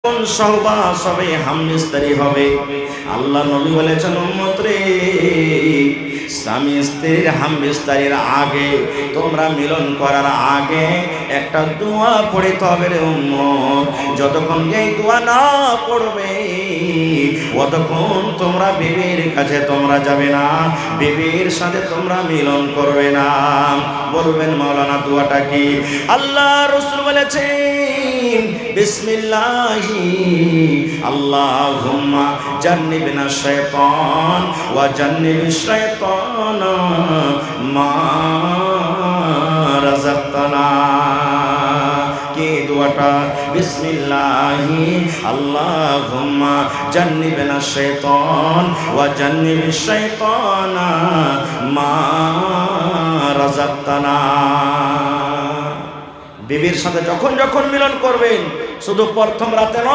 কোন সহবাস হবে, হামনিস্তারি হবে। আল্লাহ নবী বলেছেন, উম্মত রে, স্বামী স্ত্রীর হামনিস্তারির আগে, তোমরা মিলন করার আগে একটা দোয়া পড়িতে হবে রে উম্মত। যতক্ষণ এই দোয়া না পড়বে ততক্ষণ তোমরা বিবির কাছে তোমরা যাবে না, বিবির সাথে তোমরা মিলন করবে না। বলবেন মাওলানা দোয়াটা কি? আল্লাহ রাসূল বলেছেন, বিসমিল্লাহি আল্লাহুম্মা জান্নিবনা শাইতান ওয়া জান্নিবিশ শাইতানা মা রাযাকতানা। কি দোয়াটা? বিসমিল্লাহি আল্লাহুম্মা জান্নিবনা শাইতান ওয়া জান্নিবিশ শাইতানা মা রাযাকতানা। বিবির সাথে যখন যখন মিলন করবেন, শুধু প্রথম রাতে নয়।